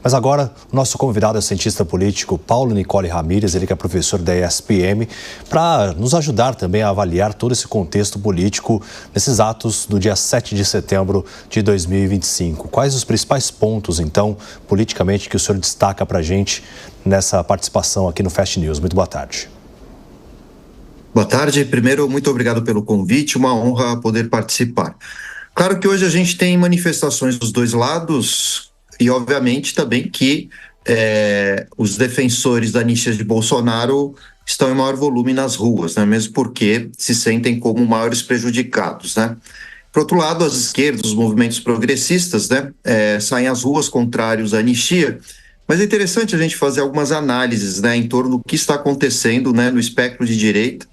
Mas agora, o nosso convidado é o cientista político Paulo Nicole Ramírez, ele que é professor da ESPM, para nos ajudar também a avaliar todo esse contexto político nesses atos do dia 7 de setembro de 2025. Quais os principais pontos, então, politicamente, que o senhor destaca para a gente nessa participação aqui no Fast News? Muito boa tarde. Boa tarde. Primeiro, muito obrigado pelo convite, uma honra poder participar. Claro que hoje a gente tem manifestações dos dois lados e, obviamente, também que os defensores da anistia de Bolsonaro estão em maior volume nas ruas, né? Mesmo porque se sentem como maiores prejudicados, né? Por outro lado, as esquerdas, os movimentos progressistas, né, saem às ruas contrários à anistia, mas é interessante a gente fazer algumas análises, né, em torno do que está acontecendo, né, no espectro de direita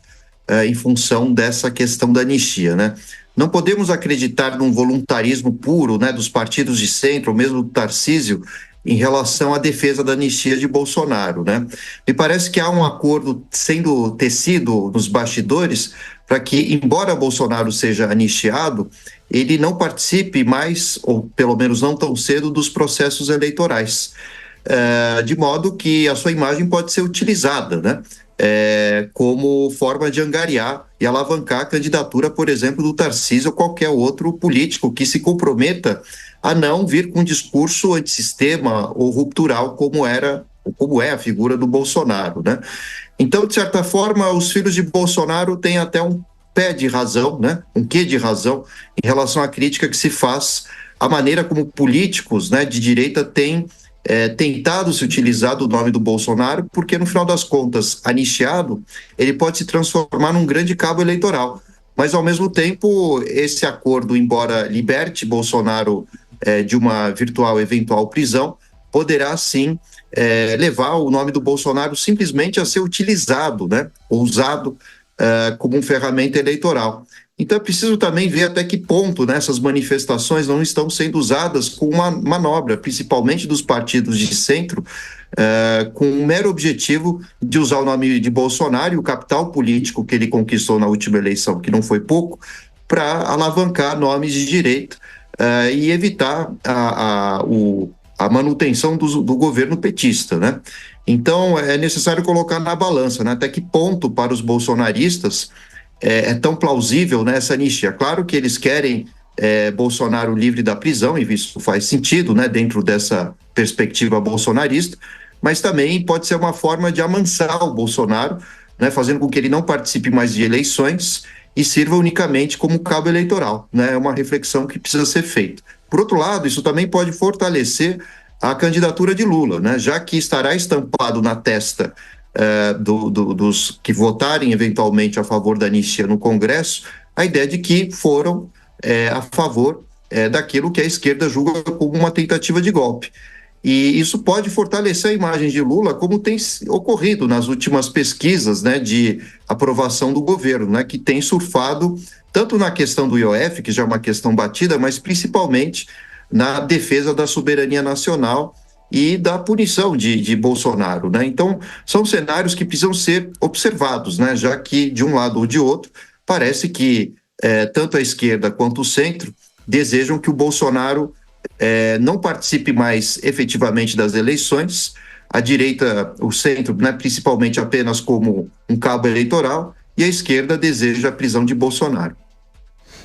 em função dessa questão da anistia, né? Não podemos acreditar num voluntarismo puro, né, dos partidos de centro, ou mesmo do Tarcísio, em relação à defesa da anistia de Bolsonaro, né? Me parece que há um acordo sendo tecido nos bastidores para que, embora Bolsonaro seja anistiado, ele não participe mais, ou pelo menos não tão cedo, dos processos eleitorais, de modo que a sua imagem pode ser utilizada, né? Como forma de angariar e alavancar a candidatura, por exemplo, do Tarcísio ou qualquer outro político que se comprometa a não vir com um discurso antissistema ou ruptural como é a figura do Bolsonaro, né? Então, de certa forma, os filhos de Bolsonaro têm até um pé de razão, né? Um quê de razão em relação à crítica que se faz à maneira como políticos, né, de direita têm tentado se utilizar do nome do Bolsonaro, porque no final das contas, anistiado, ele pode se transformar num grande cabo eleitoral. Mas ao mesmo tempo, esse acordo, embora liberte Bolsonaro de uma virtual eventual prisão, poderá sim levar o nome do Bolsonaro simplesmente a ser utilizado, né, ou usado como uma ferramenta eleitoral. Então é preciso também ver até que ponto, né, essas manifestações não estão sendo usadas com uma manobra, principalmente dos partidos de centro, com um mero objetivo de usar o nome de Bolsonaro e o capital político que ele conquistou na última eleição, que não foi pouco, para alavancar nomes de direita e evitar a manutenção do governo petista, né? Então é necessário colocar na balança, né, até que ponto para os bolsonaristas é tão plausível, né, essa anistia. Claro que eles querem Bolsonaro livre da prisão, e isso faz sentido, né, dentro dessa perspectiva bolsonarista, mas também pode ser uma forma de amansar o Bolsonaro, né, fazendo com que ele não participe mais de eleições e sirva unicamente como cabo eleitoral, né? É uma reflexão que precisa ser feita. Por outro lado, isso também pode fortalecer a candidatura de Lula, né, já que estará estampado na testa dos que votarem eventualmente a favor da anistia no Congresso, a ideia de que foram a favor daquilo que a esquerda julga como uma tentativa de golpe. E isso pode fortalecer a imagem de Lula, como tem ocorrido nas últimas pesquisas, né, de aprovação do governo, né, que tem surfado tanto na questão do IOF, que já é uma questão batida, mas principalmente na defesa da soberania nacional e da punição de Bolsonaro, né? Então, são cenários que precisam ser observados, né? Já que, de um lado ou de outro, parece que tanto a esquerda quanto o centro desejam que o Bolsonaro não participe mais efetivamente das eleições, a direita, o centro, né, principalmente apenas como um cabo eleitoral, e a esquerda deseja a prisão de Bolsonaro.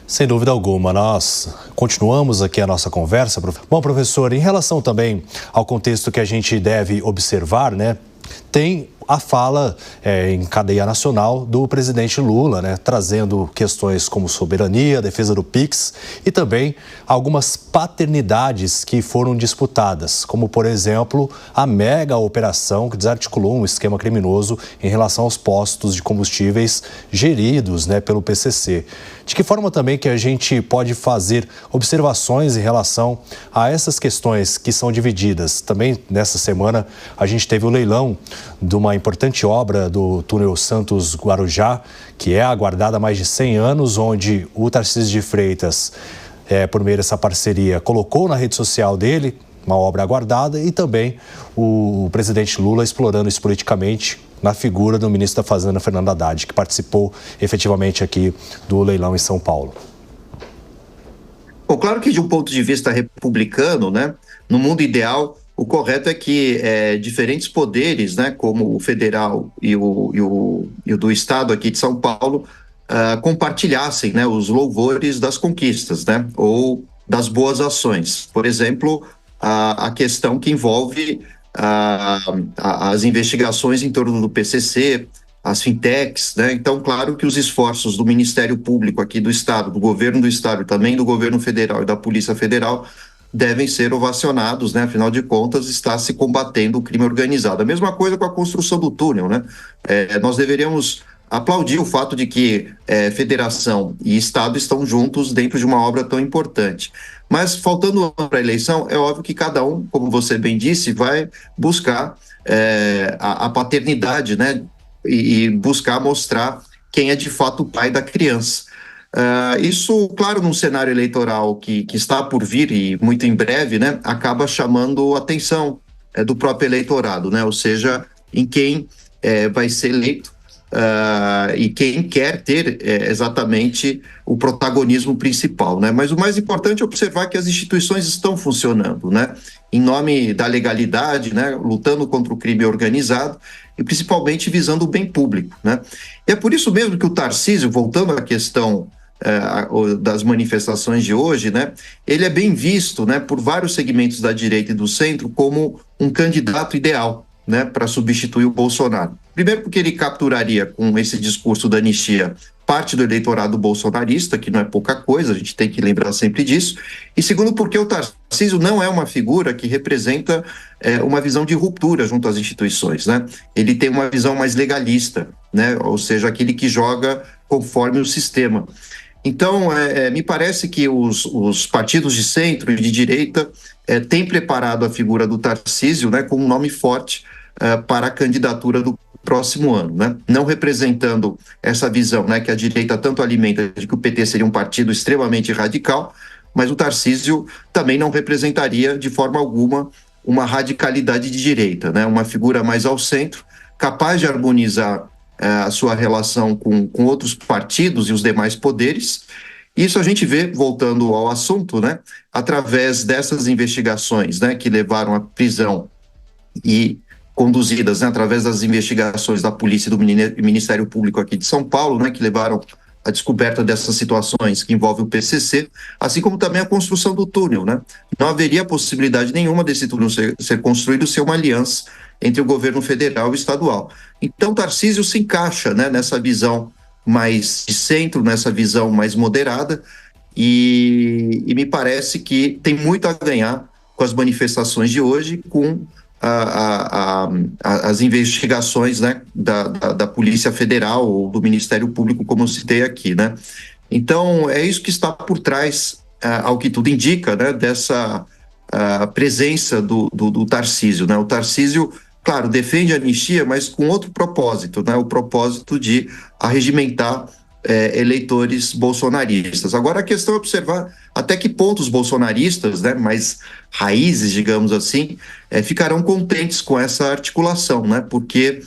Sem dúvida alguma, nós continuamos aqui a nossa conversa. Bom, professor, em relação também ao contexto que a gente deve observar, né, tem a fala em cadeia nacional do presidente Lula, né, trazendo questões como soberania, defesa do PIX e também algumas paternidades que foram disputadas, como, por exemplo, a mega operação que desarticulou um esquema criminoso em relação aos postos de combustíveis geridos, né, pelo PCC. De que forma também que a gente pode fazer observações em relação a essas questões que são divididas? Também nessa semana a gente teve o leilão de uma importante obra do túnel Santos-Guarujá, que é aguardada há mais de 100 anos, onde o Tarcísio de Freitas, por meio dessa parceria, colocou na rede social dele uma obra aguardada, e também o presidente Lula explorando isso politicamente na figura do ministro da Fazenda, Fernando Haddad, que participou efetivamente aqui do leilão em São Paulo. Bom, claro que de um ponto de vista republicano, né, no mundo ideal, O correto é que diferentes poderes, né, como o federal e o do estado aqui de São Paulo, compartilhassem, né, os louvores das conquistas, né, ou das boas ações. Por exemplo, a questão que envolve as investigações em torno do PCC, as fintechs, né? Então, claro que os esforços do Ministério Público aqui do Estado, do governo do Estado e também do governo federal e da Polícia Federal devem ser ovacionados, né? Afinal de contas, está se combatendo o crime organizado. A mesma coisa com a construção do túnel, né? Nós deveríamos aplaudir o fato de que federação e Estado estão juntos dentro de uma obra tão importante. Mas, faltando para a eleição, é óbvio que cada um, como você bem disse, vai buscar a paternidade, né? E buscar mostrar quem é de fato o pai da criança. Isso, claro, num cenário eleitoral que está por vir e muito em breve, né, acaba chamando a atenção do próprio eleitorado, né, ou seja, em quem vai ser eleito e quem quer ter exatamente o protagonismo principal, né? Mas o mais importante é observar que as instituições estão funcionando, né? Em nome da legalidade, né? Lutando contra o crime organizado e principalmente visando o bem público, né? E é por isso mesmo que o Tarcísio, voltando à questão das manifestações de hoje, né? Ele é bem visto, né? Por vários segmentos da direita e do centro como um candidato ideal, né, para substituir o Bolsonaro. Primeiro porque ele capturaria com esse discurso da anistia parte do eleitorado bolsonarista, que não é pouca coisa, a gente tem que lembrar sempre disso. E segundo porque o Tarcísio não é uma figura que representa uma visão de ruptura junto às instituições, né? Ele tem uma visão mais legalista, né? Ou seja, aquele que joga conforme o sistema. Então, me parece que os partidos de centro e de direita têm preparado a figura do Tarcísio, né, como um nome forte para a candidatura do próximo ano, né? Não representando essa visão, né, que a direita tanto alimenta de que o PT seria um partido extremamente radical, mas o Tarcísio também não representaria de forma alguma uma radicalidade de direita, né? Uma figura mais ao centro, capaz de harmonizar a sua relação com outros partidos e os demais poderes. Isso a gente vê, voltando ao assunto, né, através dessas investigações, né, que levaram à prisão e conduzidas, né, através das investigações da polícia e do Ministério Público aqui de São Paulo, né, que levaram à descoberta dessas situações que envolvem o PCC, assim como também a construção do túnel, né? Não haveria possibilidade nenhuma desse túnel ser construído sem uma aliança entre o governo federal e estadual. Então, Tarcísio se encaixa, né, nessa visão mais de centro, nessa visão mais moderada, e me parece que tem muito a ganhar com as manifestações de hoje, com as investigações, né, da Polícia Federal ou do Ministério Público, como eu citei aqui, né? Então, é isso que está por trás, ao que tudo indica, né, dessa presença do Tarcísio, né? O Tarcísio, claro, defende a anistia, mas com outro propósito, né? O propósito de arregimentar eleitores bolsonaristas. Agora, a questão é observar até que ponto os bolsonaristas, né, mais raízes, digamos assim, ficarão contentes com essa articulação, né? Porque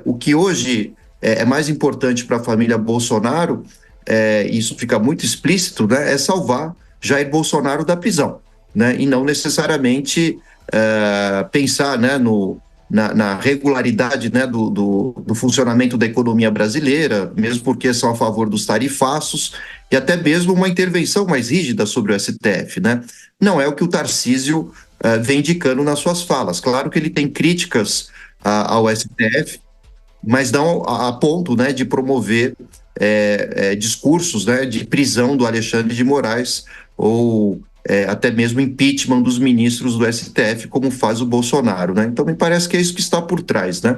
o que hoje é mais importante para a família Bolsonaro, isso fica muito explícito, né, é salvar Jair Bolsonaro da prisão, né? E não necessariamente pensar, né, na regularidade, né, do funcionamento da economia brasileira, mesmo porque são a favor dos tarifaços e até mesmo uma intervenção mais rígida sobre o STF, né? Não é o que o Tarcísio vem indicando nas suas falas. Claro que ele tem críticas ao STF, mas não a ponto, né, de promover discursos, né, de prisão do Alexandre de Moraes ou até mesmo impeachment dos ministros do STF, como faz o Bolsonaro, né? Então me parece que é isso que está por trás, né?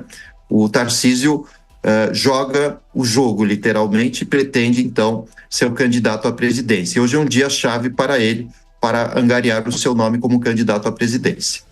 O Tarcísio joga o jogo, literalmente, e pretende, então, ser o candidato à presidência. E hoje é um dia-chave para ele, para angariar o seu nome como candidato à presidência.